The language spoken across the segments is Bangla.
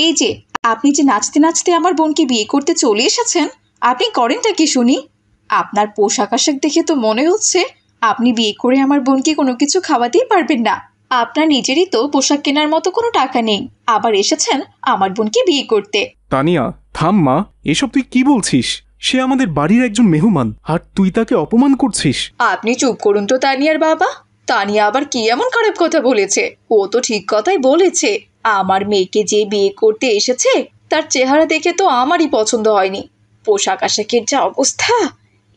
এই যে আপনি যে নাচতে নাচতে আমার বোনকে বিয়ে করতে চলে এসেছেন, আপনি করেনটা কি শুনি? আপনার পোশাক আশাক দেখে তো মনে হচ্ছে আপনি বিয়ে করে আমার বোনকে কোনো কিছু খাওয়াতেই পারবেন না। আপনার নিজেরই তো পোশাক কেনার মতো কোনো টাকা নেই, আবার এসেছেন আমার বোনকে বিয়ে করতে। তানিয়া থাম মা, এসব তুই কি বলছিস? সে আমাদের বাড়ির একজন মেহমান, আর তুই তাকে অপমান করছিস। আপনি চুপ করুন তো তানিয়ার বাবা। তানিয়া আবার কি এমন খারাপ কথা বলেছে? ও তো ঠিক কথাই বলেছে। আমার মেয়েকে যে বিয়ে করতে এসেছে তার চেহারা দেখে তো আমারই পছন্দ হয়নি। পোশাক আশাকের যা অবস্থা,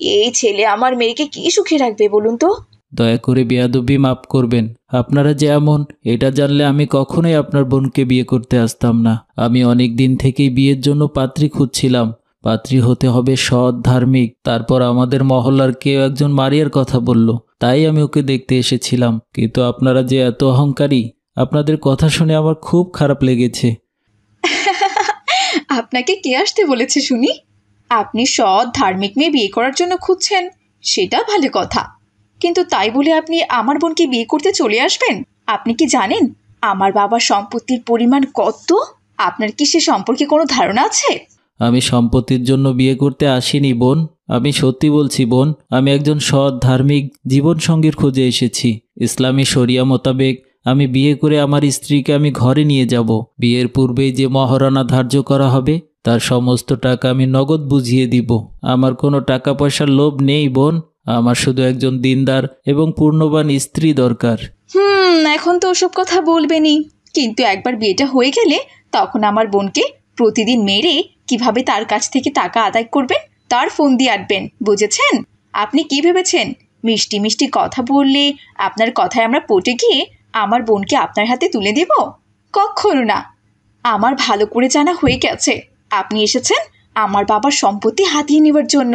এই ছেলে আমার মেয়েকে কি সুখে রাখবে বলুন তো? দয়া করে বেয়াদবি মাফ করবেন। আপনারা যে এমন এটা জানলে আমি কখনোই আপনার বোনকে বিয়ে করতে আসতাম না। আমি অনেক দিন থেকেই বিয়ের জন্য পাত্রী খুঁজছিলাম। পাত্রী হতে হবে সৎ, ধার্মিক। তারপর আমাদের মহল্লার কেউ একজন মারিয়ার কথা বলল, তাই আমি ওকে দেখতে এসেছিলাম। কিন্তু আপনারা যে এত অহংকারী, আপনাদের কথা শুনে আমার খুব খারাপ লেগেছে। আপনাকে কে আসতে বলেছে শুনি? আপনি সৎ ধার্মিক মেয়ে বিয়ে করার জন্য খুঁজছেন, সেটা ভালো কথা। কিন্তু তাই বলে আপনি আমার বোনকে বিয়ে করতে চলে আসবেন? আপনি কি জানেন আমার বাবার সম্পত্তির পরিমাণ কত? আপনার কি সে সম্পর্কে কোনো ধারণা আছে? আমি সম্পত্তির জন্য বিয়ে করতে আসিনি বোন। আমি সত্যি বলছি বোন, আমি একজন সৎ ধার্মিক জীবনসঙ্গীর খোঁজে এসেছি। ইসলামী শরিয়া মোতাবেক আমি বিয়ে করে আমার স্ত্রীকে আমি ঘরে নিয়ে যাব। বিয়ের পূর্বেই যে মহারণা ধার্য করা হবে তার সমস্ত টাকা আমি নগদ বুঝিয়ে দিব। আমার কোনো টাকা পয়সার লোভ নেই বোন, আমার শুধু একজন দিনদার এবং পূর্ণবান স্ত্রী দরকার। এখন তো ওসব কথা বলবেনই, কিন্তু একবার বিয়েটা হয়ে গেলে তখন আমার বোনকে প্রতিদিন মেরে কিভাবে তার কাছ থেকে টাকা আদায় করবেন তার ফোন দিয়ে আটবেন, বুঝেছেন? আপনি কি ভেবেছেন মিষ্টি মিষ্টি কথা বললে আপনার কথায় আমরা পটে গিয়ে আমার বোনকে আপনার হাতে তুলে দেব? কখনো না। আমার ভালো করে জানা হয়ে গেছে আপনি এসেছেন আমার বাবার সম্পত্তি হাতিয়ে নেওয়ার জন্য।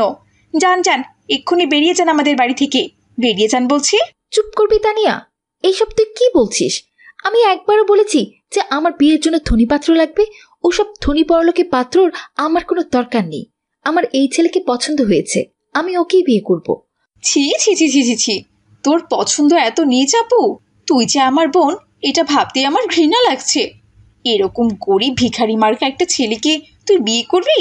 যান যান, এক্ষুনি বেরিয়ে যান আমাদের বাড়ি থেকে, বেরিয়ে যান বলছি। চুপ করবি তানিয়া, এইসব তুই কি বলছিস? আমি একবারও বলেছি যে আমার বিয়ের জন্য ধনী পাত্র লাগবে? ওসব ধনী বড়লোকে পাত্রর আমার কোনো দরকার নেই। আমার এই ছেলেকে পছন্দ হয়েছে, আমি ওকেই বিয়ে করব। ছি ছি ছি ছি ছি ছি, তোর পছন্দ এত নিচ আপু? তুই যে আমার বোন এটা ভাবতে আমার ঘৃণা লাগছে। এরকম গরিব ভিখারি মার্কা একটা ছেলেকে তুই বিয়ে করবি?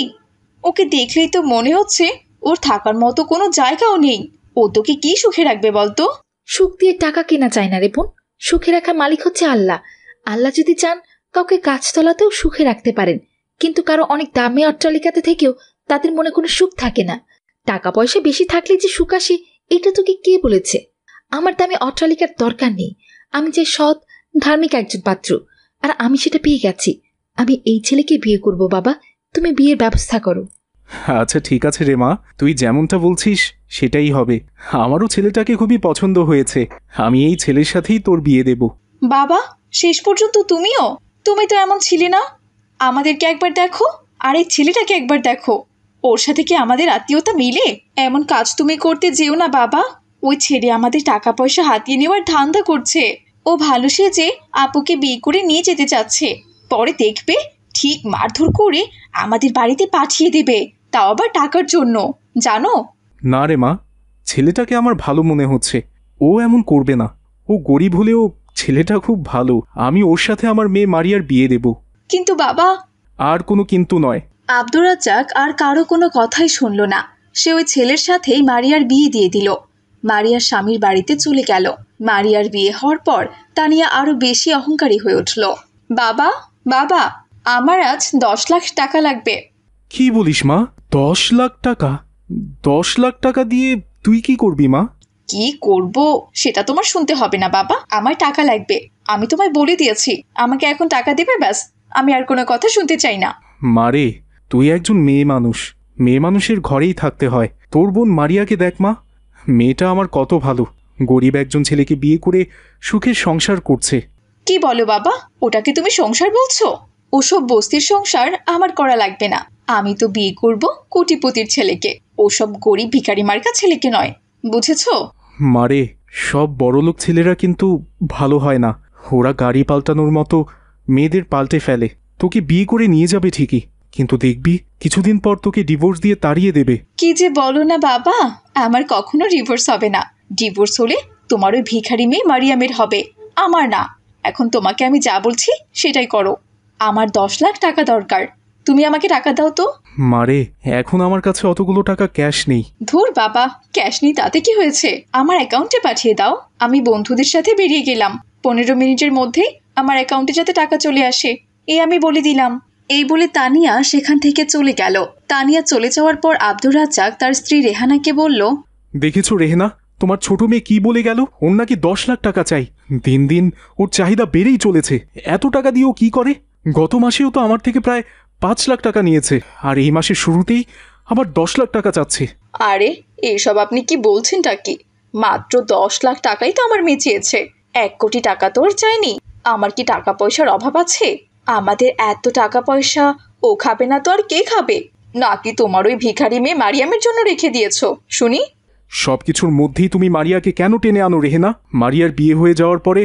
ওকে দেখলেই তো মনে হচ্ছে ওর থাকার মতো কোনো জায়গাও নেই। ও তোকে কি সুখে রাখবে বলতো? সুখ দিয়ে টাকা কেনা চায় না রে বোন, সুখে রাখার মালিক হচ্ছে আল্লাহ। আল্লাহ যদি চান কাউকে গাছতলাতেও সুখে রাখতে পারেন, কিন্তু কারো অনেক দামি অট্টালিকাতে থেকেও তাদের মনে কোনো সুখ থাকে না। টাকা পয়সা বেশি থাকলে যে সুখ আসে এটা তোকে কে বলেছে? আমার দামি অট্টালিকার দরকার নেই। আমি যে সৎ ধার্মিক একজন পাত্র, আর আমি সেটা পেয়ে গেছি। আমি এই ছেলেকে বিয়ে করব। বাবা, তুমি বিয়ের ব্যবস্থা করো। আচ্ছা ঠিক আছে রে মা, তুই যেমনটা বলছিস সেটাই হবে। আমারও ছেলেটাকে খুবই পছন্দ হয়েছে। আমি এই ছেলের সাথেই তোর বিয়ে দেব। বাবা, শেষ পর্যন্ত তুমিও? তুমি তো এমন ছিলে না। আমাদেরকে একবার দেখো, আর এই ছেলেটাকে একবার দেখো। ওর সাথে কি আমাদের আত্মীয়তা মিলে? এমন কাজ তুমি করতে যেও না বাবা। ওই ছেলে আমাদের টাকা পয়সা হাতিয়ে নেওয়ার ধান্দা করছে। ও ভালো সেজে আপুকে বিয়ে করে নিয়ে যেতে চাচ্ছে। পরে দেখবে ঠিক মারধর করে আমাদের বাড়িতে পাঠিয়ে দেবে, তাও আবার টাকার জন্য, জানো? না রে মা, ছেলেটাকে আমার ভালো মনে হচ্ছে। ও এমন করবে না। ও গরিব হলেও ছেলেটা খুব ভালো। আমি ওর সাথে আমার মেয়ে মারিয়ার বিয়ে দেব। কিন্তু বাবা। আর কোনো কিন্তু নয়। আব্দুর রাজ্জাক আর কারো কোনো কথাই শুনল না। সে ওই ছেলের সাথেই মারিয়ার বিয়ে দিয়ে দিল। মারিয়ার স্বামীর বাড়িতে চলে গেল। মারিয়ার বিয়ে হওয়ার পর তানিয়া আরো বেশি অহংকারী হয়ে উঠল। বাবা, বাবা, আমার আজ 10 লাখ টাকা লাগবে। কি বলিস মা? 10 লাখ টাকা? 10 লাখ টাকা দিয়ে তুই কি করবি মা? কি করব সেটা তোমার শুনতে হবে না বাবা, আমার টাকা লাগবে। আমি তোমায় বলে দিয়েছি আমাকে এখন টাকা দেবে, ব্যাস। আমি আর কোনো কথা শুনতে চাই না। মারে, তুই একজন মেয়ে মানুষ, মেয়ে মানুষের ঘরেই থাকতে হয়। তোর বোন মারিয়াকে দেখ মা, মেয়েটা আমার কত ভালো। গরিব একজন ছেলেকে বিয়ে করে সুখের সংসার করছে। কি বলো বাবা, ওটাকে তুমি সংসার বলছো? ওসব বস্তির সংসার আমার করা লাগবে না। আমি তো বিয়ে করব কোটিপতির ছেলেকে, ওসব গরিব ভিখারি মার্কা ছেলেকে নয়, বুঝেছো? মারে, সব বড়লোক ছেলেরা কিন্তু ভালো হয় না। ওরা গাড়ি পাল্টানোর মতো মেয়েদের পাল্টে ফেলে। তোকে বিয়ে করে নিয়ে যাবে ঠিকই, কিন্তু দেখবি কিছুদিন পর তোকে ডিভোর্স দিয়ে তাড়িয়ে দেবে। কি যে বলো না বাবা, আমার কখনো ডিভোর্স হবে না। ডিভোর্স হলে তোমার ওই ভিখারি মেয়ে মারিয়ামের হবে, আমার না। এখন তোমাকে আমি যা বলছি সেটাই করো। আমার 10 লাখ টাকা দরকার, তুমি আমাকে টাকা দাও তো। মারে, এখন আমার কাছে অতগুলো টাকা ক্যাশ নেই। ধুর বাবা, ক্যাশ নেই তাতে কি হয়েছে, আমার অ্যাকাউন্টে পাঠিয়ে দাও। আমি বন্ধুদের সাথে বেরিয়ে গেলাম, 15 মিনিটের মধ্যেই আমার অ্যাকাউন্টে যাতে টাকা চলে আসে এই আমি বলে দিলাম। এই বলে তানিয়া সেখান থেকে চলে গেল। তানিয়া চলে যাওয়ার পর আব্দুর রাজ্জাক তার স্ত্রী রেহানাকে বলল, দেখেছো রেহেনা, তোমার ছোট মেয়ে কি বলে গেল? ওর নাকি 10 লাখ টাকা চাই। দিন দিন ওর চাহিদা বেড়েই চলেছে। এত টাকা দিয়ে ও কি করে? গত মাসেও তো আমার থেকে প্রায় 5 লাখ টাকা নিয়েছে, আর এই মাসের শুরুতেই আবার 10 লাখ টাকা চাচ্ছে। আরে এইসব আপনি কি বলছেনটা কি? মাত্র 10 লাখ টাকাই তো আমার মেয়ে চেয়েছে, 1 কোটি টাকা তো আর চাইনি। আমার কি টাকা পয়সার অভাব আছে? আমাদের এত টাকা পয়সা ও খাবে না তো আর কে খাবে? নাকি তোমার ওই ভিখারি মেয়ে মারিয়ামের জন্য রেখে দিয়েছো শুনি? সবকিছুর মধ্যেই তুমি মারিয়াকে কেন টেনে আনো রেহেনা? মারিয়ার বিয়ে হয়ে যাওয়ার পরে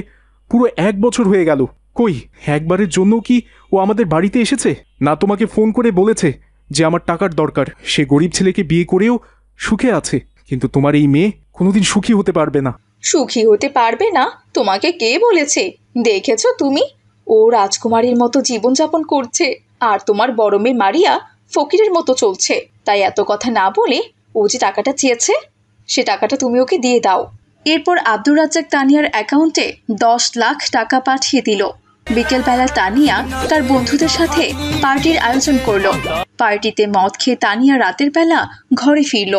পুরো 1 বছর হয়ে গেল, কই একবারের জন্য কি ও আমাদের বাড়িতে এসেছে? না তোমাকে ফোন করে বলেছে যে আমার টাকার দরকার? সে গরিব ছেলেকে বিয়ে করেও সুখে আছে, কিন্তু তোমার এই মেয়ে কোনোদিন সুখী হতে পারবে না। সুখী হতে পারবে না তোমাকে কে বলেছে? দেখেছো তুমি, ও রাজকুমারীর মতো জীবনযাপন করছে, আর তোমার বড় মেয়ে মারিয়া ফকিরের মতো চলছে। তাই এত কথা না বলে ও যে টাকাটা চেয়েছে সে টাকাটা তুমি ওকে দিয়ে দাও। এরপর আব্দুর রাজ্জাক তানিয়ার অ্যাকাউন্টে 10 লাখ টাকা পাঠিয়ে দিল। বিকেলবেলা তানিয়া তার বন্ধুদের সাথে পার্টির আয়োজন করলো। পার্টিতে মদ খেয়ে তানিয়া রাতের বেলা ঘরে ফিরল।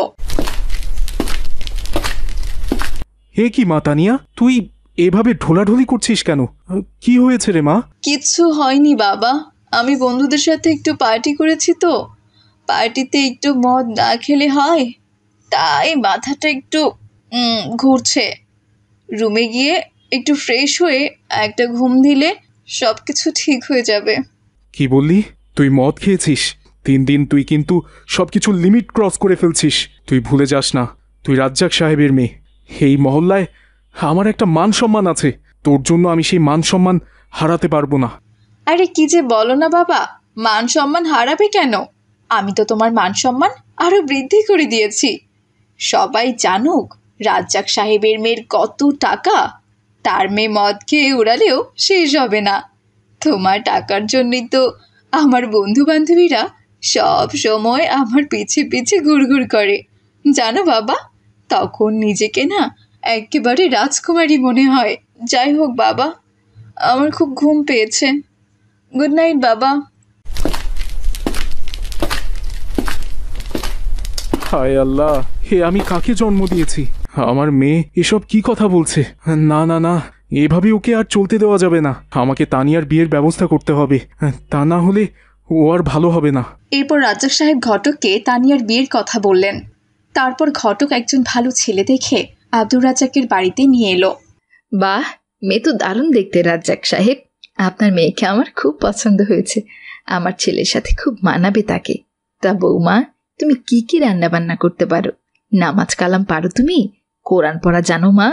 হে কি মা তানিয়া, তুই এভাবে ঢোলাঢুলি করছিস কেন? কি হয়েছে রে মা? কিচ্ছু হয়নি বাবা, আমি বন্ধুদের সাথে একটু পার্টি করেছি তো, পার্টিতে একটু মদ না খেলে হয়, তাই মাথাটা একটু ঘুরছে। রুমে গিয়ে একটু ফ্রেশ হয়ে একটা ঘুম দিলে সব কিছু ঠিক হয়ে যাবে। কি বললি? তুই মদ খেয়েছিস? দিন দিন তুই কিন্তু সবকিছু লিমিট ক্রস করে ফেলছিস। তুই ভুলে যাস না তুই রাজ্জাক সাহেবের মেয়ে। এই মহল্লায় আমার একটা মান সম্মান আছে, তোর জন্য আমি সেই মান সম্মান হারাতে পারবো না। আরে কি যে বলো না বাবা, মান সম্মান হারাবে কেন? আমি তো তোমার মান সম্মান আরো বৃদ্ধি করে দিয়েছি। সবাই জানুক রাজ্জাক সাহেবের মেয়ের কত টাকা, তার মেয়ে মদ খেয়ে উড়ালেও শেষ হবে না। তোমার টাকার জন্যই তো আমার বন্ধু বান্ধবীরা সব সময় আমার পিছে পিছে ঘুরঘুর করে, জানো বাবা? তখন নিজেকে না একেবারে রাজকুমারী মনে হয়। যাই হোক বাবা, আমার খুব ঘুম পেয়েছে। গুড নাইট বাবা। হায় আল্লাহ, হে আমি কাকে জন্ম দিয়েছি? আমার মেয়ে এসব কি কথা বলছে? না না না, এভাবে ওকে আর চলতে দেওয়া যাবে না। আমাকে তানিয়ার বিয়ের ব্যবস্থা করতে হবে, তা না হলে ও আর ভালো হবে না। এরপর রাজ্জাক সাহেব ঘটককে তানিয়ার বিয়ের কথা বললেন। তারপর ঘটক একজন ভালো ছেলে দেখে আব্দুর রাজ্জাকের বাড়িতে নিয়ে এলো। বাহ, মেয়ে তো দারুণ দেখতে রাজ্জাক সাহেব। আপনার মেয়েকে আমার খুব পছন্দ হয়েছে, আমার ছেলের সাথে খুব মানাবে তাকে। তা বৌমা, তুমি কি কি রান্না বান্না করতে পারো? নামাজ কালাম পারো তুমি? কোরআন পড়া জানো মা?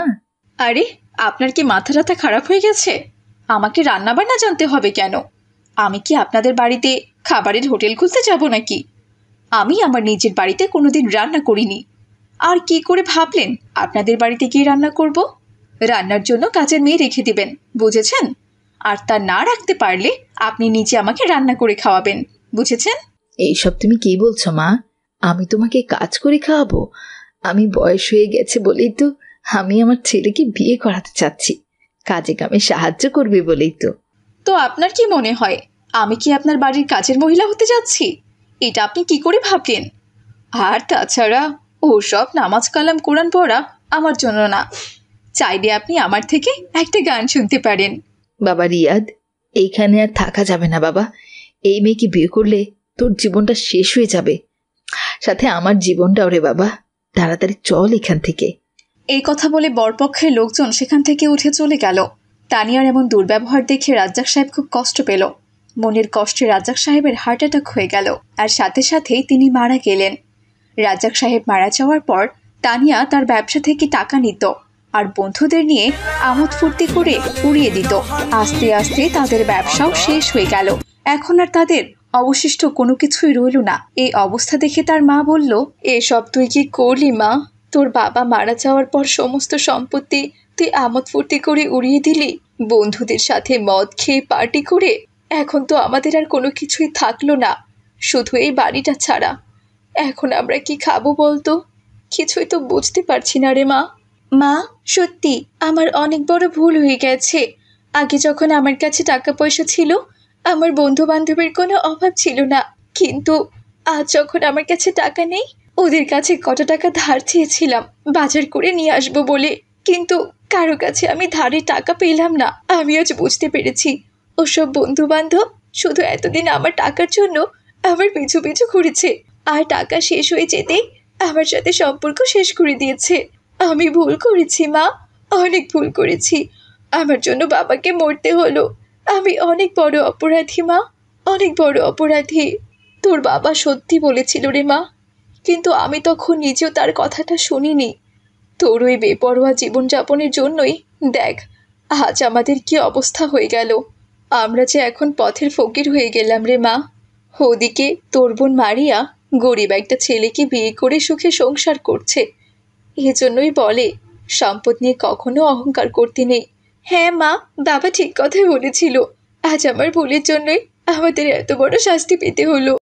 আরে আপনার কি মাথা টাথা খারাপ হয়ে গেছে? আমাকে রান্না বান্না জানতে হবে কেন? আমি কি আপনাদের বাড়িতে খাবারের হোটেল খুলতে যাব নাকি? আমি আমার নিজের বাড়িতে কোনোদিন রান্না করিনি। আর কি করে ভাবলেন আপনাদের বাড়িতে গিয়ে রান্না করব? রান্নার জন্য কাজের মেয়ে রেখে দিবেন, বুঝেছেন? আর তা না রাখতে পারলে আপনি নিজে আমাকে রান্না করে খাওয়াবেন, বুঝেছেন? এইসব তুমি কি বলছো মা? আমি তোমাকে কাজ করে খাওয়াবো? আমি বয়স হয়ে গেছে বলেই তো আমি আমার ছেলেকে বিয়ে করাতে চাচ্ছি, কাজে কামে সাহায্য করবে বলেই তো। তো আপনার কি মনে হয় আমি কি আপনার বাড়ির কাজের মহিলা হতে যাচ্ছি? এটা আপনি কি করে ভাবলেন? আর তাছাড়া ওসব নামাজ কালাম কোরআন পড়া আমার জন্য না। চাইলে আপনি আমার থেকে একটা গান শুনতে পারেন। বাবা রিয়াদ, এইখানে আর থাকা যাবে না বাবা। এই মেয়েকে বিয়ে করলে তোর জীবনটা শেষ হয়ে যাবে, সাথে আমার জীবনটাও রে বাবা। তাড়াতাড়ি চল এখান থেকে। এই কথা বলে বরপক্ষের লোকজন সেখান থেকে উঠে চলে গেল। তানিয়ার এমন দুর্ব্যবহার দেখে রাজ্জাক সাহেব খুব কষ্ট পেল। মনের কষ্টে রাজ্জাক সাহেবের হার্ট অ্যাটাক হয়ে গেল, আর সাথে সাথেই তিনি মারা গেলেন। রাজ্জাক সাহেব মারা যাওয়ার পর তানিয়া তার ব্যবসা থেকে টাকা নিত আর বন্ধুদের নিয়ে আমোদ ফুর্তি করে উড়িয়ে দিত। আস্তে আস্তে তাদের ব্যবসাও শেষ হয়ে গেল। এখন আর তাদের অবশিষ্ট কোনো কিছুই রইল না। এই অবস্থা দেখে তার মা বলল, এসব তুই কি করলি মা? তোর বাবা মারা যাওয়ার পর সমস্ত সম্পত্তি তুই আমোদ ফুর্তি করে উড়িয়ে দিলি, বন্ধুদের সাথে মদ খেয়ে পার্টি করে এখন তো আমাদের আর কোনো কিছুই থাকলো না, শুধু এই বাড়িটা ছাড়া। এখন আমরা কি খাবো বলতো? কিছুই তো বুঝতে পারছি না রে মা। মা, সত্যি আমার অনেক বড় ভুল হয়ে গেছে। আগে যখন আমার কাছে টাকা পয়সা ছিল, আমার বন্ধু বান্ধবের কোনো অভাব ছিল না, কিন্তু আজ যখন আমার কাছে টাকা নেই, ওদের কাছে কত টাকা ধার চেয়েছিলাম বাজার করে নিয়ে আসবো বলে, কিন্তু কারো কাছে আমি ধারে টাকা পেলাম না। আমি আজ বুঝতে পেরেছি ওসব বন্ধু বান্ধব শুধু এতদিন আমার টাকার জন্য আমার পিছু পিছু ঘুরেছে, আর টাকা শেষ হয়ে যেতেই আমার সাথে সম্পর্ক শেষ করে দিয়েছে। আমি ভুল করেছি মা, অনেক ভুল করেছি। আমার জন্য বাবাকে মরতে হলো। আমি অনেক বড় অপরাধী মা, অনেক বড় অপরাধী। তোর বাবা সত্যি বলেছিল রে মা, কিন্তু আমি তখন নিজেও তার কথাটা শুনিনি। তোর ওই বেপরোয়া জীবনযাপনের জন্যই দেখ আজ আমাদের কি অবস্থা হয়ে গেল। আমরা যে এখন পথের ফকির হয়ে গেলাম রে মা। ওদিকে তোর বোন মারিয়া গরিব একটা ছেলেকে বিয়ে করে সুখে সংসার করছে। এজন্যই বলে সম্পদ নিয়ে কখনো অহংকার করতে নেই। হ্যাঁ মা, বাবা ঠিক কথাই বলেছিল। আজ আমার ভুলের জন্যই আমাদের এত বড় শাস্তি পেতে হলো।